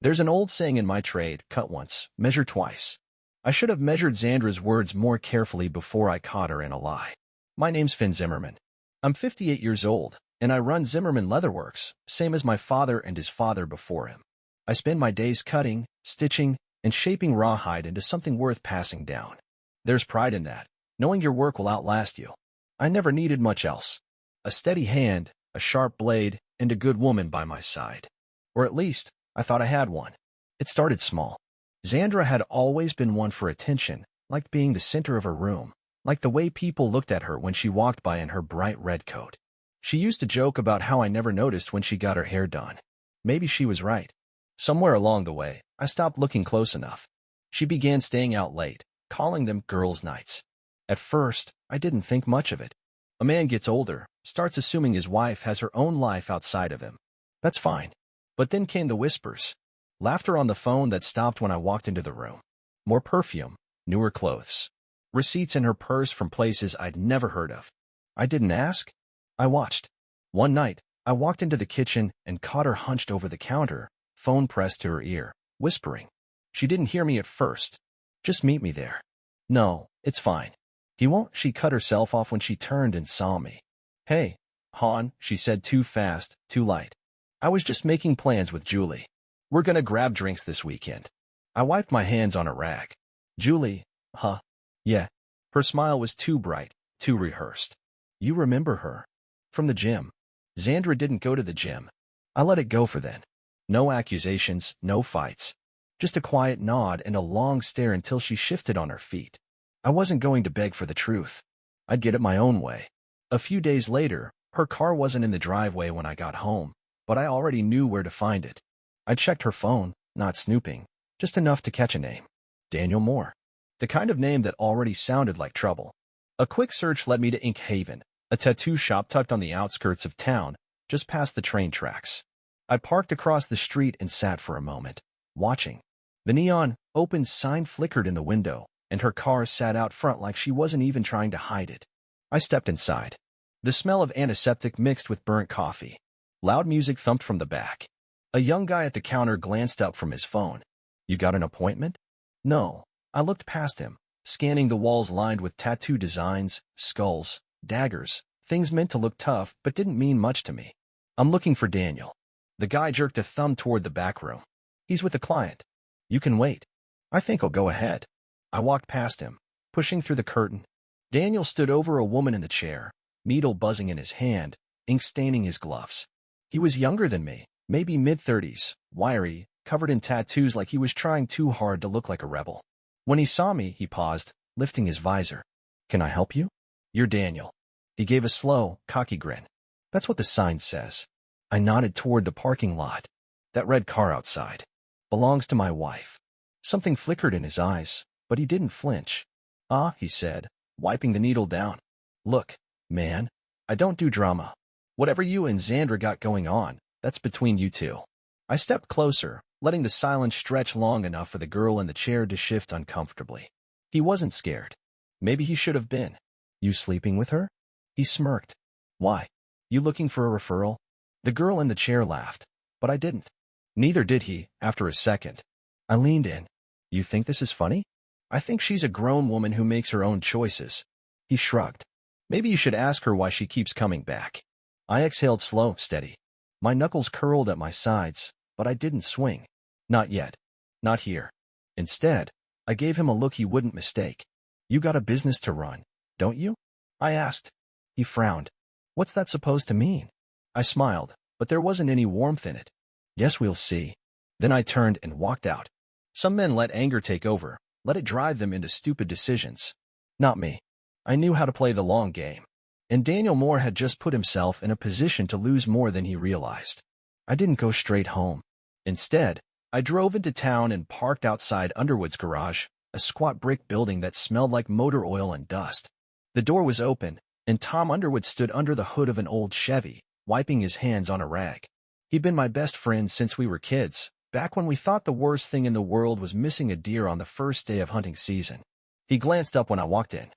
There's an old saying in my trade, cut once, measure twice. I should have measured Xandra's words more carefully before I caught her in a lie. My name's Finn Zimmerman. I'm 58 years old, and I run Zimmerman Leatherworks, same as my father and his father before him. I spend my days cutting, stitching, and shaping rawhide into something worth passing down. There's pride in that, knowing your work will outlast you. I never needed much else. A steady hand, a sharp blade, and a good woman by my side. Or at least, I thought I had one. It started small. Xandra had always been one for attention, liked being the center of her room, like the way people looked at her when she walked by in her bright red coat. She used to joke about how I never noticed when she got her hair done. Maybe she was right. Somewhere along the way, I stopped looking close enough. She began staying out late, calling them girls' nights. At first, I didn't think much of it. A man gets older, starts assuming his wife has her own life outside of him. That's fine. But then came the whispers. Laughter on the phone that stopped when I walked into the room. More perfume, newer clothes. Receipts in her purse from places I'd never heard of. I didn't ask. I watched. One night, I walked into the kitchen and caught her hunched over the counter, phone pressed to her ear, whispering. She didn't hear me at first. Just meet me there. No, it's fine. He won't. She cut herself off when she turned and saw me. Hey, hon, she said too fast, too light. I was just making plans with Julie. We're gonna grab drinks this weekend. I wiped my hands on a rag. Julie, huh? Yeah. Her smile was too bright, too rehearsed. You remember her? From the gym. Xandra didn't go to the gym. I let it go for then. No accusations, no fights. Just a quiet nod and a long stare until she shifted on her feet. I wasn't going to beg for the truth. I'd get it my own way. A few days later, her car wasn't in the driveway when I got home, but I already knew where to find it. I checked her phone, not snooping, just enough to catch a name. Daniel Moore. The kind of name that already sounded like trouble. A quick search led me to Ink Haven, a tattoo shop tucked on the outskirts of town, just past the train tracks. I parked across the street and sat for a moment, watching. The neon, open sign flickered in the window, and her car sat out front like she wasn't even trying to hide it. I stepped inside. The smell of antiseptic mixed with burnt coffee. Loud music thumped from the back. A young guy at the counter glanced up from his phone. You got an appointment? No. I looked past him, scanning the walls lined with tattoo designs, skulls, daggers, things meant to look tough but didn't mean much to me. I'm looking for Daniel. The guy jerked a thumb toward the back room. He's with a client. You can wait. I think I'll go ahead. I walked past him, pushing through the curtain. Daniel stood over a woman in the chair, needle buzzing in his hand, ink staining his gloves. He was younger than me, maybe mid-30s, wiry, covered in tattoos like he was trying too hard to look like a rebel. When he saw me, he paused, lifting his visor. Can I help you? You're Daniel. He gave a slow, cocky grin. That's what the sign says. I nodded toward the parking lot. That red car outside. Belongs to my wife. Something flickered in his eyes, but he didn't flinch. Ah, he said, wiping the needle down. Look, man, I don't do drama. Whatever you and Xandra got going on, that's between you two. I stepped closer, letting the silence stretch long enough for the girl in the chair to shift uncomfortably. He wasn't scared. Maybe he should have been. You sleeping with her? He smirked. Why? You looking for a referral? The girl in the chair laughed, but I didn't. Neither did he, after a second. I leaned in. You think this is funny? I think she's a grown woman who makes her own choices. He shrugged. Maybe you should ask her why she keeps coming back. I exhaled slow, steady. My knuckles curled at my sides, but I didn't swing. Not yet. Not here. Instead, I gave him a look he wouldn't mistake. You got a business to run, don't you? I asked. He frowned. What's that supposed to mean? I smiled, but there wasn't any warmth in it. Yes, we'll see. Then I turned and walked out. Some men let anger take over, let it drive them into stupid decisions. Not me. I knew how to play the long game. And Daniel Moore had just put himself in a position to lose more than he realized. I didn't go straight home. Instead, I drove into town and parked outside Underwood's garage, a squat brick building that smelled like motor oil and dust. The door was open, and Tom Underwood stood under the hood of an old Chevy, wiping his hands on a rag. He'd been my best friend since we were kids, back when we thought the worst thing in the world was missing a deer on the first day of hunting season. He glanced up when I walked in.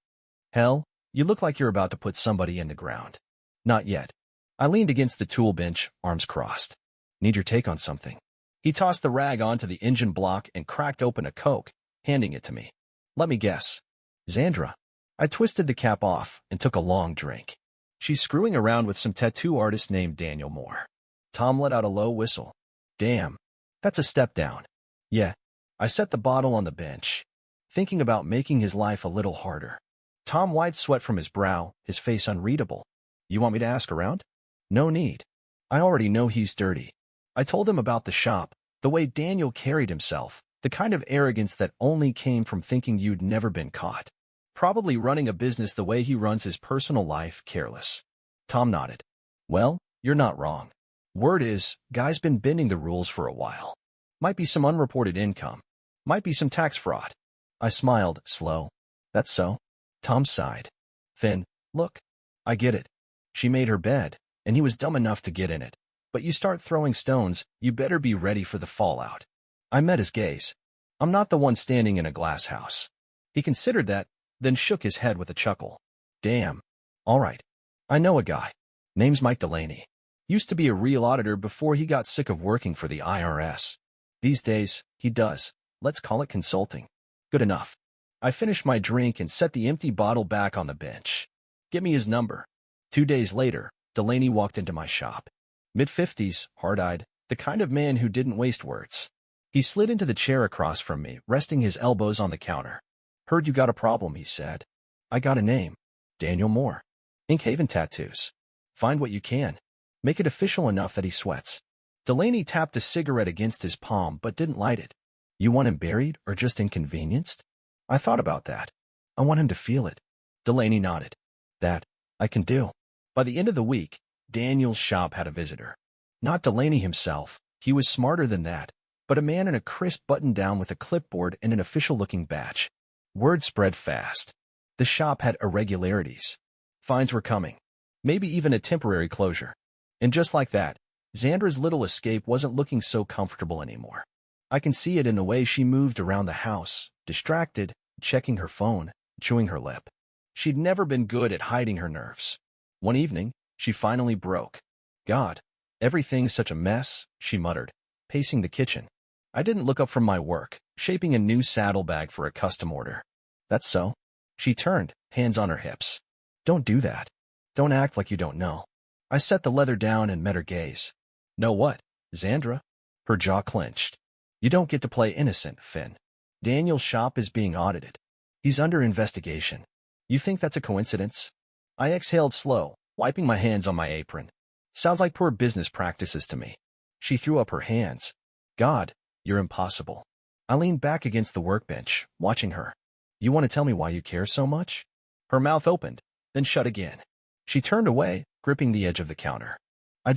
Hell, you look like you're about to put somebody in the ground. Not yet. I leaned against the tool bench, arms crossed. Need your take on something. He tossed the rag onto the engine block and cracked open a Coke, handing it to me. Let me guess. Zandra. I twisted the cap off and took a long drink. She's screwing around with some tattoo artist named Daniel Moore. Tom let out a low whistle. Damn. That's a step down. Yeah. I set the bottle on the bench, thinking about making his life a little harder. Tom wiped sweat from his brow, his face unreadable. You want me to ask around? No need. I already know he's dirty. I told him about the shop, the way Daniel carried himself, the kind of arrogance that only came from thinking you'd never been caught. Probably running a business the way he runs his personal life, careless. Tom nodded. Well, you're not wrong. Word is, guy's been bending the rules for a while. Might be some unreported income. Might be some tax fraud. I smiled, slow. That's so? Tom sighed. Finn, look. I get it. She made her bed, and he was dumb enough to get in it. But you start throwing stones, you better be ready for the fallout. I met his gaze. I'm not the one standing in a glass house. He considered that, then shook his head with a chuckle. Damn. All right. I know a guy. Name's Mike Delaney. Used to be a real auditor before he got sick of working for the IRS. These days, he does. Let's call it consulting. Good enough. I finished my drink and set the empty bottle back on the bench. Get me his number. 2 days later, Delaney walked into my shop. Mid-50s, hard-eyed, the kind of man who didn't waste words. He slid into the chair across from me, resting his elbows on the counter. Heard you got a problem, he said. I got a name. Daniel Moore. Inkhaven Tattoos. Find what you can. Make it official enough that he sweats. Delaney tapped a cigarette against his palm but didn't light it. You want him buried or just inconvenienced? I thought about that. I want him to feel it. Delaney nodded. That, I can do. By the end of the week, Daniel's shop had a visitor. Not Delaney himself. He was smarter than that, but a man in a crisp button-down with a clipboard and an official-looking badge. Word spread fast. The shop had irregularities. Fines were coming. Maybe even a temporary closure. And just like that, Zandra's little escape wasn't looking so comfortable anymore. I can see it in the way she moved around the house, distracted, checking her phone, chewing her lip. She'd never been good at hiding her nerves. One evening, she finally broke. God, everything's such a mess, she muttered, pacing the kitchen. I didn't look up from my work, shaping a new saddlebag for a custom order. That's so? She turned, hands on her hips. Don't do that. Don't act like you don't know. I set the leather down and met her gaze. Know what, Zandra? Her jaw clenched. You don't get to play innocent, Finn. Daniel's shop is being audited. He's under investigation. You think that's a coincidence? I exhaled slow, wiping my hands on my apron. Sounds like poor business practices to me. She threw up her hands. God, you're impossible. I leaned back against the workbench, watching her. You want to tell me why you care so much? Her mouth opened, then shut again. She turned away, gripping the edge of the counter. I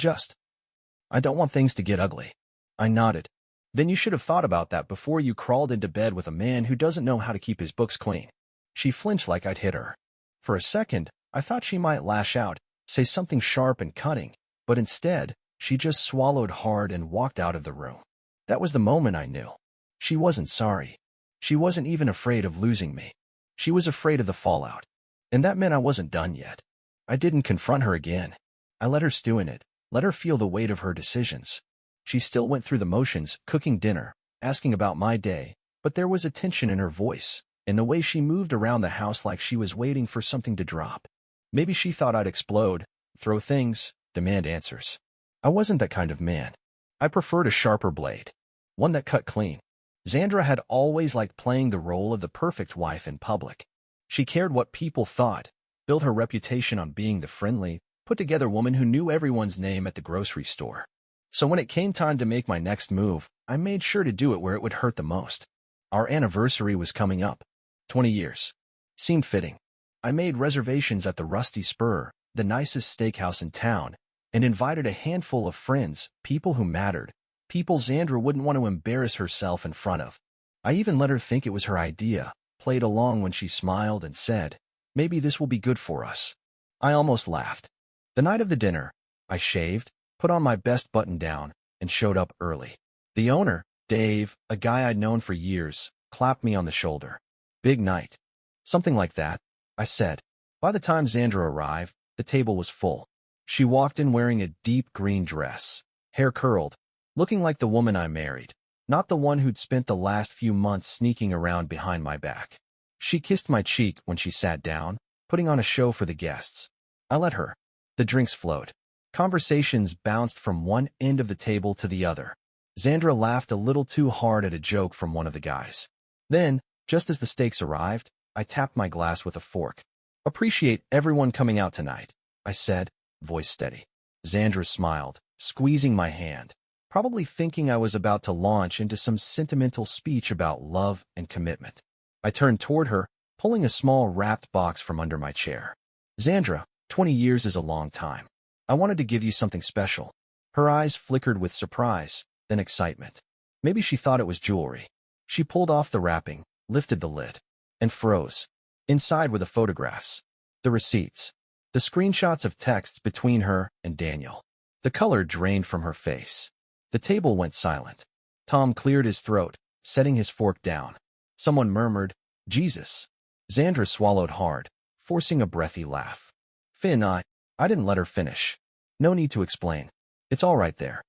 don't want things to get ugly. I nodded. Then you should have thought about that before you crawled into bed with a man who doesn't know how to keep his books clean. She flinched like I'd hit her. For a second, I thought she might lash out, say something sharp and cutting, but instead, she just swallowed hard and walked out of the room. That was the moment I knew. She wasn't sorry. She wasn't even afraid of losing me. She was afraid of the fallout. And that meant I wasn't done yet. I didn't confront her again. I let her stew in it, let her feel the weight of her decisions. She still went through the motions, cooking dinner, asking about my day, but there was a tension in her voice, in the way she moved around the house like she was waiting for something to drop. Maybe she thought I'd explode, throw things, demand answers. I wasn't that kind of man. I preferred a sharper blade, one that cut clean. Zandra had always liked playing the role of the perfect wife in public. She cared what people thought, built her reputation on being the friendly, put-together woman who knew everyone's name at the grocery store. So when it came time to make my next move, I made sure to do it where it would hurt the most. Our anniversary was coming up. 20 years. Seemed fitting. I made reservations at the Rusty Spur, the nicest steakhouse in town, and invited a handful of friends, people who mattered, people Zandra wouldn't want to embarrass herself in front of. I even let her think it was her idea, played along when she smiled and said, maybe this will be good for us. I almost laughed. The night of the dinner, I shaved, put on my best button-down, and showed up early. The owner, Dave, a guy I'd known for years, clapped me on the shoulder. Big night. Something like that, I said. By the time Zandra arrived, the table was full. She walked in wearing a deep green dress, hair curled, looking like the woman I married, not the one who'd spent the last few months sneaking around behind my back. She kissed my cheek when she sat down, putting on a show for the guests. I let her. The drinks flowed. Conversations bounced from one end of the table to the other. Xandra laughed a little too hard at a joke from one of the guys. Then, just as the steaks arrived, I tapped my glass with a fork. "Appreciate everyone coming out tonight," I said, voice steady. Xandra smiled, squeezing my hand, probably thinking I was about to launch into some sentimental speech about love and commitment. I turned toward her, pulling a small wrapped box from under my chair. "Xandra, 20 years is a long time. I wanted to give you something special." Her eyes flickered with surprise, then excitement. Maybe she thought it was jewelry. She pulled off the wrapping, lifted the lid, and froze. Inside were the photographs, the receipts, the screenshots of texts between her and Daniel. The color drained from her face. The table went silent. Tom cleared his throat, setting his fork down. Someone murmured, "Jesus." Xandra swallowed hard, forcing a breathy laugh. "Finn, I didn't let her finish. No need to explain. It's all right there."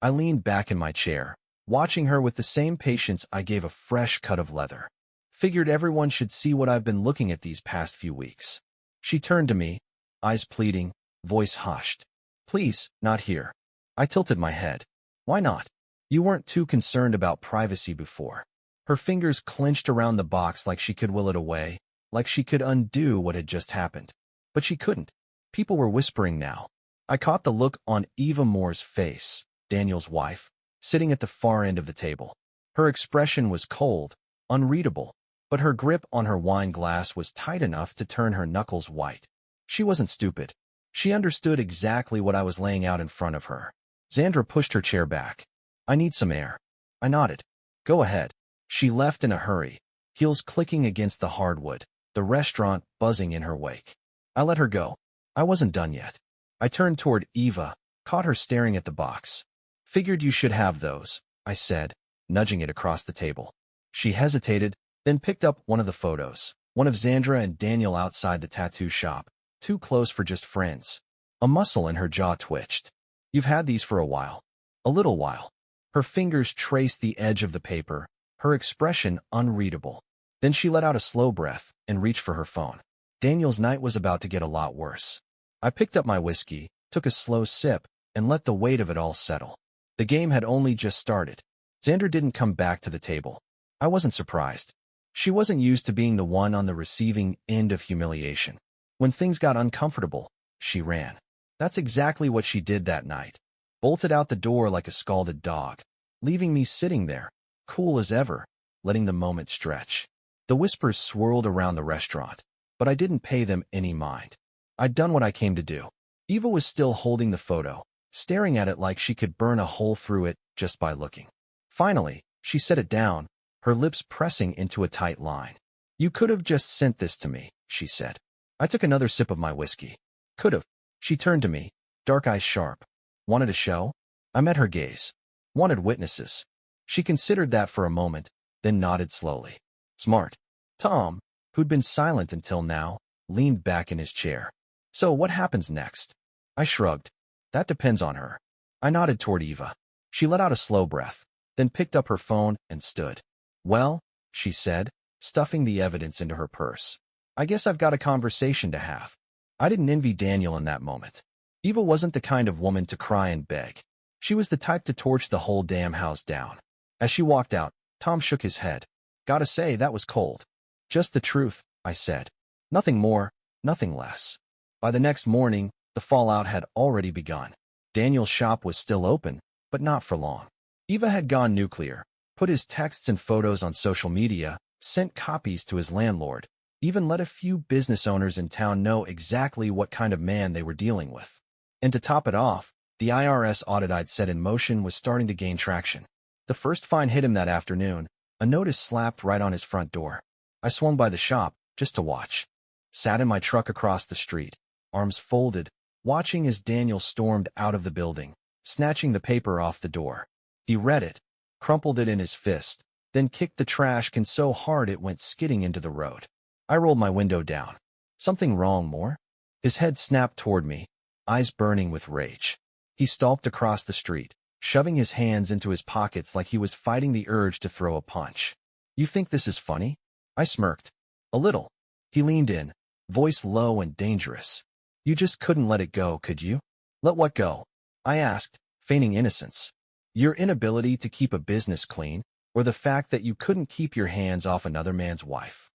I leaned back in my chair, watching her with the same patience I gave a fresh cut of leather. Figured everyone should see what I've been looking at these past few weeks. She turned to me, eyes pleading, voice hushed. "Please, not here." I tilted my head. "Why not? You weren't too concerned about privacy before." Her fingers clenched around the box like she could will it away, like she could undo what had just happened. But she couldn't. People were whispering now. I caught the look on Eva Moore's face, Daniel's wife, sitting at the far end of the table. Her expression was cold, unreadable, but her grip on her wine glass was tight enough to turn her knuckles white. She wasn't stupid. She understood exactly what I was laying out in front of her. Xandra pushed her chair back. "I need some air." I nodded. "Go ahead." She left in a hurry, heels clicking against the hardwood, the restaurant buzzing in her wake. I let her go. I wasn't done yet. I turned toward Eva, caught her staring at the box. "Figured you should have those," I said, nudging it across the table. She hesitated, then picked up one of the photos, one of Xandra and Daniel outside the tattoo shop, too close for just friends. A muscle in her jaw twitched. "You've had these for a while." "A little while." Her fingers traced the edge of the paper, her expression unreadable. Then she let out a slow breath and reached for her phone. Daniel's night was about to get a lot worse. I picked up my whiskey, took a slow sip, and let the weight of it all settle. The game had only just started. Xandra didn't come back to the table. I wasn't surprised. She wasn't used to being the one on the receiving end of humiliation. When things got uncomfortable, she ran. That's exactly what she did that night. Bolted out the door like a scalded dog, leaving me sitting there, cool as ever, letting the moment stretch. The whispers swirled around the restaurant, but I didn't pay them any mind. I'd done what I came to do. Eva was still holding the photo, staring at it like she could burn a hole through it just by looking. Finally, she set it down, her lips pressing into a tight line. "You could have just sent this to me," she said. I took another sip of my whiskey. "Could have." She turned to me, dark eyes sharp. "Wanted a show?" I met her gaze. "Wanted witnesses." She considered that for a moment, then nodded slowly. "Smart." Tom, who'd been silent until now, leaned back in his chair. "So what happens next?" I shrugged. "That depends on her." I nodded toward Eva. She let out a slow breath, then picked up her phone and stood. "Well," she said, stuffing the evidence into her purse. "I guess I've got a conversation to have." I didn't envy Daniel in that moment. Eva wasn't the kind of woman to cry and beg. She was the type to torch the whole damn house down. As she walked out, Tom shook his head. "Gotta say, that was cold." "Just the truth," I said. "Nothing more, nothing less." By the next morning, the fallout had already begun. Daniel's shop was still open, but not for long. Eva had gone nuclear, put his texts and photos on social media, sent copies to his landlord, even let a few business owners in town know exactly what kind of man they were dealing with. And to top it off, the IRS audit I'd set in motion was starting to gain traction. The first fine hit him that afternoon, a notice slapped right on his front door. I swung by the shop, just to watch. Sat in my truck across the street, arms folded, watching as Daniel stormed out of the building, snatching the paper off the door. He read it, crumpled it in his fist, then kicked the trash can so hard it went skidding into the road. I rolled my window down. "Something wrong, Moore?" His head snapped toward me, eyes burning with rage. He stalked across the street, shoving his hands into his pockets like he was fighting the urge to throw a punch. You think this is funny? I smirked. A little. He leaned in, voice low and dangerous. You just couldn't let it go, could you? Let what go? I asked, feigning innocence. Your inability to keep a business clean, or the fact that you couldn't keep your hands off another man's wife?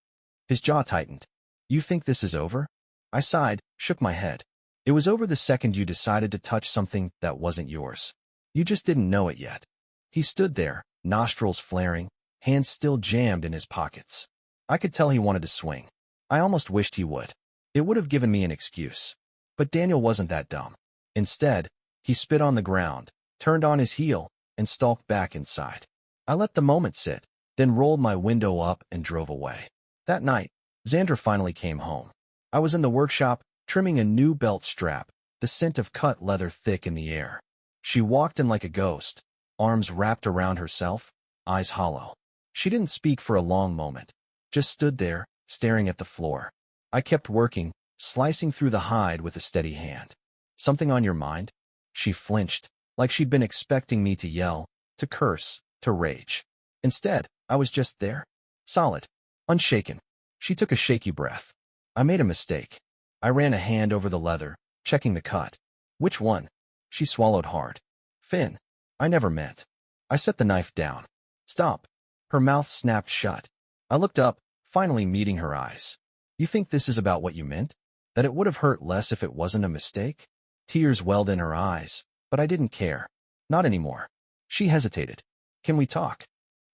His jaw tightened. You think this is over? I sighed, shook my head. It was over the second you decided to touch something that wasn't yours. You just didn't know it yet. He stood there, nostrils flaring, hands still jammed in his pockets. I could tell he wanted to swing. I almost wished he would. It would have given me an excuse. But Daniel wasn't that dumb. Instead, he spit on the ground, turned on his heel, and stalked back inside. I let the moment sit, then rolled my window up and drove away. That night, Xandra finally came home. I was in the workshop, trimming a new belt strap, the scent of cut leather thick in the air. She walked in like a ghost, arms wrapped around herself, eyes hollow. She didn't speak for a long moment, just stood there, staring at the floor. I kept working, slicing through the hide with a steady hand. Something on your mind? She flinched, like she'd been expecting me to yell, to curse, to rage. Instead, I was just there, solid, unshaken. She took a shaky breath. I made a mistake. I ran a hand over the leather, checking the cut. Which one? She swallowed hard. Finn. I never meant. I set the knife down. Stop. Her mouth snapped shut. I looked up, finally meeting her eyes. You think this is about what you meant? That it would have hurt less if it wasn't a mistake? Tears welled in her eyes, but I didn't care. Not anymore. She hesitated. Can we talk?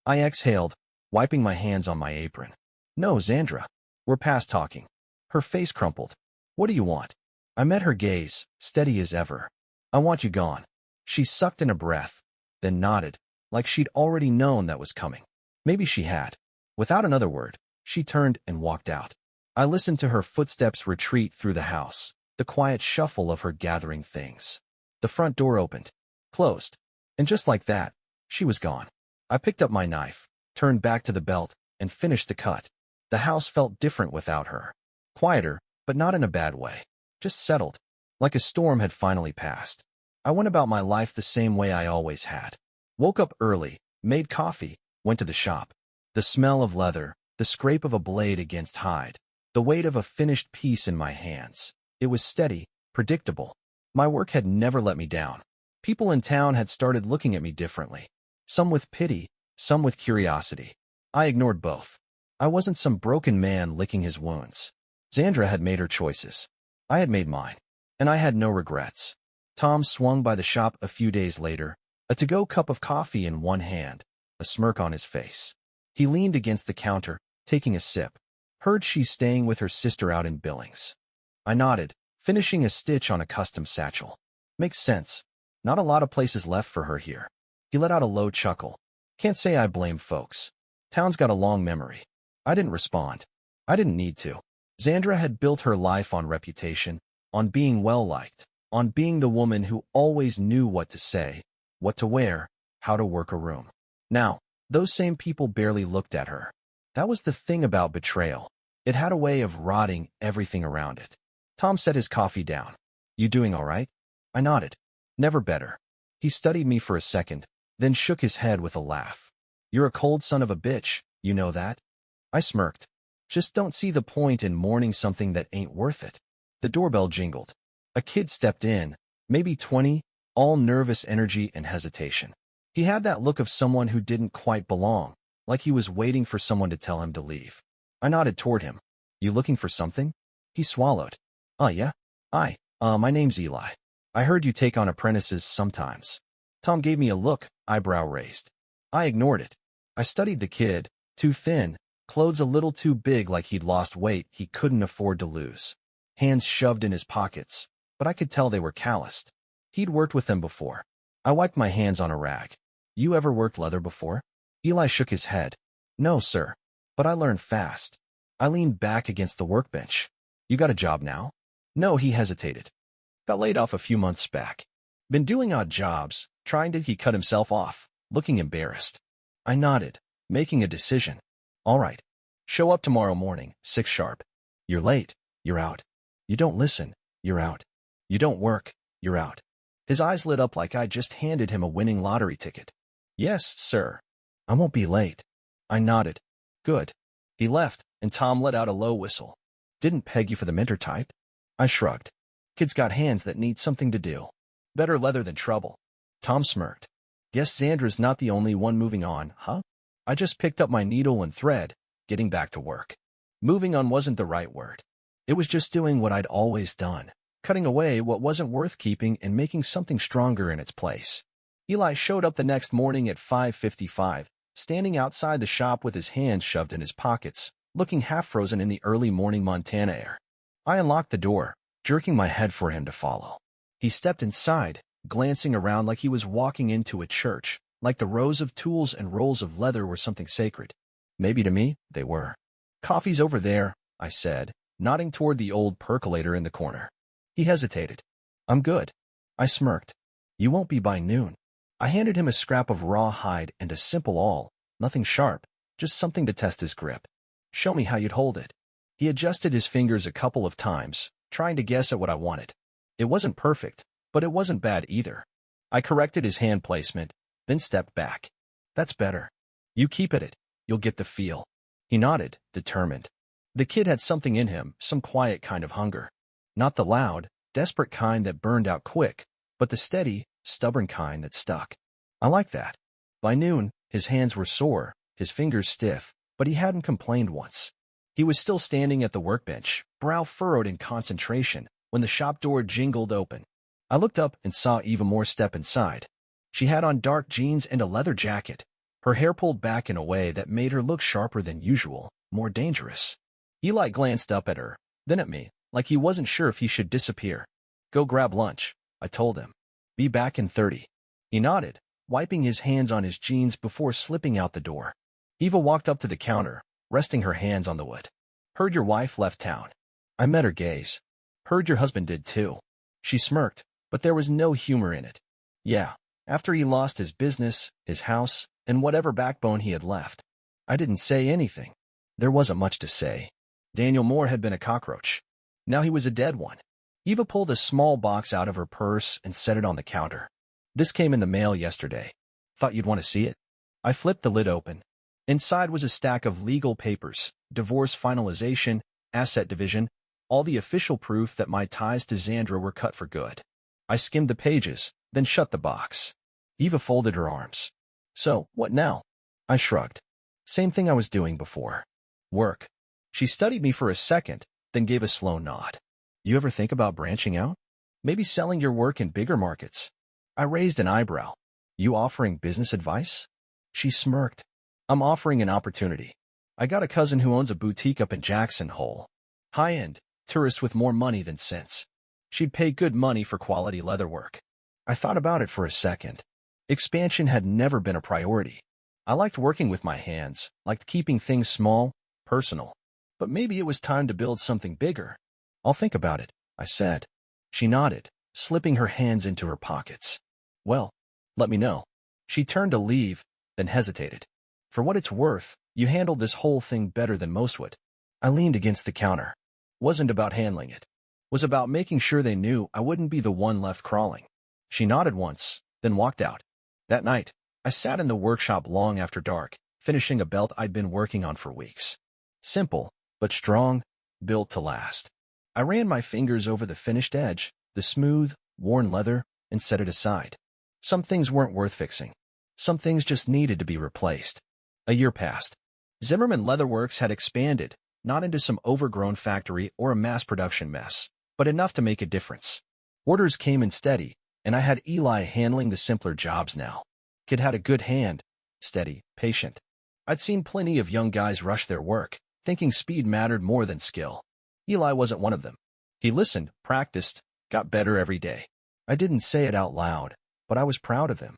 I exhaled, wiping my hands on my apron. No, Xandra. We're past talking. Her face crumpled. What do you want? I met her gaze, steady as ever. I want you gone. She sucked in a breath, then nodded, like she'd already known that was coming. Maybe she had. Without another word, she turned and walked out. I listened to her footsteps retreat through the house, the quiet shuffle of her gathering things. The front door opened, closed, and just like that, she was gone. I picked up my knife, turned back to the belt, and finished the cut. The house felt different without her. Quieter, but not in a bad way. Just settled, like a storm had finally passed. I went about my life the same way I always had. Woke up early, made coffee, went to the shop. The smell of leather, the scrape of a blade against hide, the weight of a finished piece in my hands. It was steady, predictable. My work had never let me down. People in town had started looking at me differently. Some with pity, some with curiosity. I ignored both. I wasn't some broken man licking his wounds. Xandra had made her choices. I had made mine. And I had no regrets. Tom swung by the shop a few days later, a to-go cup of coffee in one hand, a smirk on his face. He leaned against the counter, taking a sip. Heard she's staying with her sister out in Billings. I nodded, finishing a stitch on a custom satchel. Makes sense. Not a lot of places left for her here. He let out a low chuckle. Can't say I blame folks. Town's got a long memory. I didn't respond. I didn't need to. Xandra had built her life on reputation, on being well-liked, on being the woman who always knew what to say, what to wear, how to work a room. Now, those same people barely looked at her. That was the thing about betrayal. It had a way of rotting everything around it. Tom set his coffee down. You doing all right? I nodded. Never better. He studied me for a second, then shook his head with a laugh. You're a cold son of a bitch, you know that? I smirked. Just don't see the point in mourning something that ain't worth it. The doorbell jingled. A kid stepped in, maybe 20, all nervous energy and hesitation. He had that look of someone who didn't quite belong, like he was waiting for someone to tell him to leave. I nodded toward him. You looking for something? He swallowed. Yeah? Hi, my name's Eli. I heard you take on apprentices sometimes. Tom gave me a look, eyebrow raised. I ignored it. I studied the kid, too thin, clothes a little too big like he'd lost weight he couldn't afford to lose. Hands shoved in his pockets, but I could tell they were calloused. He'd worked with them before. I wiped my hands on a rag. You ever worked leather before? Eli shook his head. No, sir. But I learned fast. I leaned back against the workbench. You got a job now? No, he hesitated. Got laid off a few months back. Been doing odd jobs, he cut himself off, looking embarrassed. I nodded, making a decision. All right. Show up tomorrow morning, 6 sharp. You're late, you're out. You don't listen, you're out. You don't work, you're out. His eyes lit up like I'd just handed him a winning lottery ticket. Yes, sir. I won't be late. I nodded. Good. He left, and Tom let out a low whistle. Didn't peg you for the mentor type? I shrugged. Kid's got hands that need something to do. Better leather than trouble. Tom smirked. Guess Xandra's not the only one moving on, huh? I just picked up my needle and thread, getting back to work. Moving on wasn't the right word. It was just doing what I'd always done, cutting away what wasn't worth keeping and making something stronger in its place. Eli showed up the next morning at 5:55, standing outside the shop with his hands shoved in his pockets, looking half-frozen in the early morning Montana air. I unlocked the door, jerking my head for him to follow. He stepped inside, glancing around like he was walking into a church, like the rows of tools and rolls of leather were something sacred. Maybe to me, they were. Coffee's over there, I said, nodding toward the old percolator in the corner. He hesitated. I'm good. I smirked. You won't be by noon. I handed him a scrap of raw hide and a simple awl, nothing sharp, just something to test his grip. Show me how you'd hold it. He adjusted his fingers a couple of times, trying to guess at what I wanted. It wasn't perfect, but it wasn't bad either. I corrected his hand placement, then stepped back. That's better. You keep at it. You'll get the feel. He nodded, determined. The kid had something in him, some quiet kind of hunger. Not the loud, desperate kind that burned out quick, but the steady, stubborn kind that stuck. I like that. By noon, his hands were sore, his fingers stiff, but he hadn't complained once. He was still standing at the workbench, brow furrowed in concentration, when the shop door jingled open. I looked up and saw Eva Moore step inside. She had on dark jeans and a leather jacket, her hair pulled back in a way that made her look sharper than usual, more dangerous. Eli glanced up at her, then at me, like he wasn't sure if he should disappear. Go grab lunch, I told him. Be back in 30. He nodded, wiping his hands on his jeans before slipping out the door. Eva walked up to the counter, resting her hands on the wood. Heard your wife left town. I met her gaze. Heard your husband did too. She smirked, but there was no humor in it. Yeah, after he lost his business, his house, and whatever backbone he had left. I didn't say anything. There wasn't much to say. Daniel Moore had been a cockroach. Now he was a dead one. Eva pulled a small box out of her purse and set it on the counter. This came in the mail yesterday. Thought you'd want to see it. I flipped the lid open. Inside was a stack of legal papers, divorce finalization, asset division, all the official proof that my ties to Xandra were cut for good. I skimmed the pages, then shut the box. Eva folded her arms. So, what now? I shrugged. Same thing I was doing before. Work. She studied me for a second, then gave a slow nod. You ever think about branching out? Maybe selling your work in bigger markets? I raised an eyebrow. You offering business advice? She smirked. I'm offering an opportunity. I got a cousin who owns a boutique up in Jackson Hole. High-end, tourists with more money than sense. She'd pay good money for quality leather work. I thought about it for a second. Expansion had never been a priority. I liked working with my hands, liked keeping things small, personal. But maybe it was time to build something bigger. I'll think about it, I said. She nodded, slipping her hands into her pockets. Well, let me know. She turned to leave, then hesitated. For what it's worth, you handled this whole thing better than most would. I leaned against the counter. Wasn't about handling it. Was about making sure they knew I wouldn't be the one left crawling. She nodded once, then walked out. That night, I sat in the workshop long after dark, finishing a belt I'd been working on for weeks. Simple, but strong, built to last. I ran my fingers over the finished edge, the smooth, worn leather, and set it aside. Some things weren't worth fixing. Some things just needed to be replaced. A year passed. Zimmerman Leatherworks had expanded, not into some overgrown factory or a mass production mess, but enough to make a difference. Orders came in steady, and I had Eli handling the simpler jobs now. Kid had a good hand, steady, patient. I'd seen plenty of young guys rush their work, thinking speed mattered more than skill. Eli wasn't one of them. He listened, practiced, got better every day. I didn't say it out loud, but I was proud of him.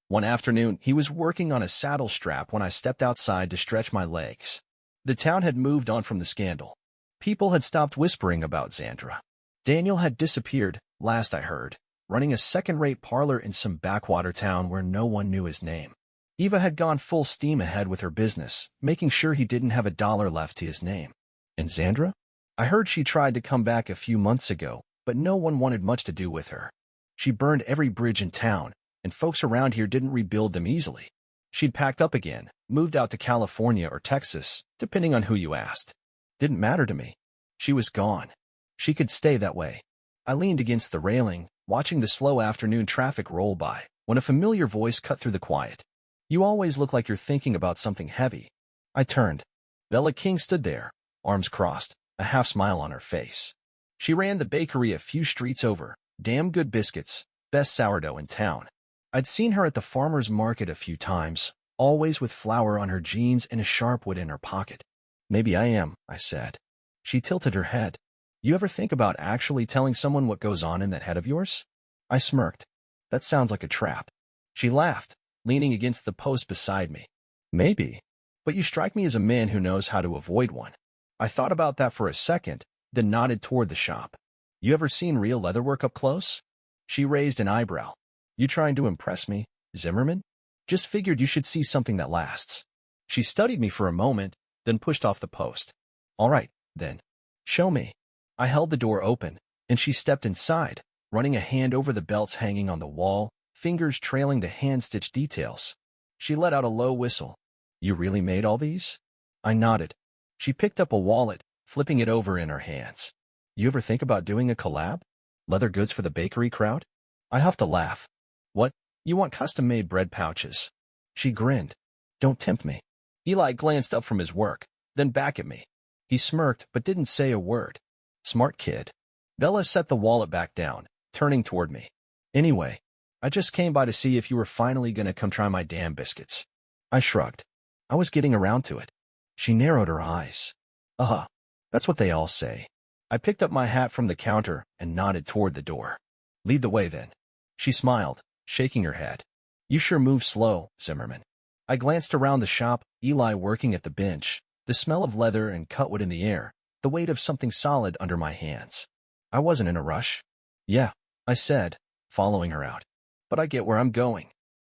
One afternoon, he was working on a saddle strap when I stepped outside to stretch my legs. The town had moved on from the scandal. People had stopped whispering about Xandra. Daniel had disappeared, last I heard, running a second-rate parlor in some backwater town where no one knew his name. Eva had gone full steam ahead with her business, making sure he didn't have a dollar left to his name. And Xandra? I heard she tried to come back a few months ago, but no one wanted much to do with her. She burned every bridge in town, and folks around here didn't rebuild them easily. She'd packed up again, moved out to California or Texas, depending on who you asked. Didn't matter to me. She was gone. She could stay that way. I leaned against the railing, watching the slow afternoon traffic roll by, when a familiar voice cut through the quiet. You always look like you're thinking about something heavy. I turned. Bella King stood there, arms crossed, a half smile on her face. She ran the bakery a few streets over. Damn good biscuits, best sourdough in town. I'd seen her at the farmer's market a few times, always with flour on her jeans and a sharpwood in her pocket. Maybe I am, I said. She tilted her head. You ever think about actually telling someone what goes on in that head of yours? I smirked. That sounds like a trap. She laughed, leaning against the post beside me. Maybe. But you strike me as a man who knows how to avoid one. I thought about that for a second, then nodded toward the shop. You ever seen real leatherwork up close? She raised an eyebrow. You trying to impress me, Zimmerman? Just figured you should see something that lasts. She studied me for a moment, then pushed off the post. All right, then. Show me. I held the door open, and she stepped inside, running a hand over the belts hanging on the wall, fingers trailing the hand-stitched details. She let out a low whistle. You really made all these? I nodded. She picked up a wallet, flipping it over in her hands. You ever think about doing a collab? Leather goods for the bakery crowd? I huffed a laugh. What? You want custom-made bread pouches? She grinned. Don't tempt me. Eli glanced up from his work, then back at me. He smirked, but didn't say a word. Smart kid. Bella set the wallet back down, turning toward me. Anyway, I just came by to see if you were finally gonna come try my damn biscuits. I shrugged. I was getting around to it. She narrowed her eyes. That's what they all say. I picked up my hat from the counter and nodded toward the door. Lead the way, then. She smiled, shaking her head. You sure move slow, Zimmerman. I glanced around the shop, Eli working at the bench, the smell of leather and cutwood in the air, the weight of something solid under my hands. I wasn't in a rush. Yeah, I said, following her out. But I get where I'm going.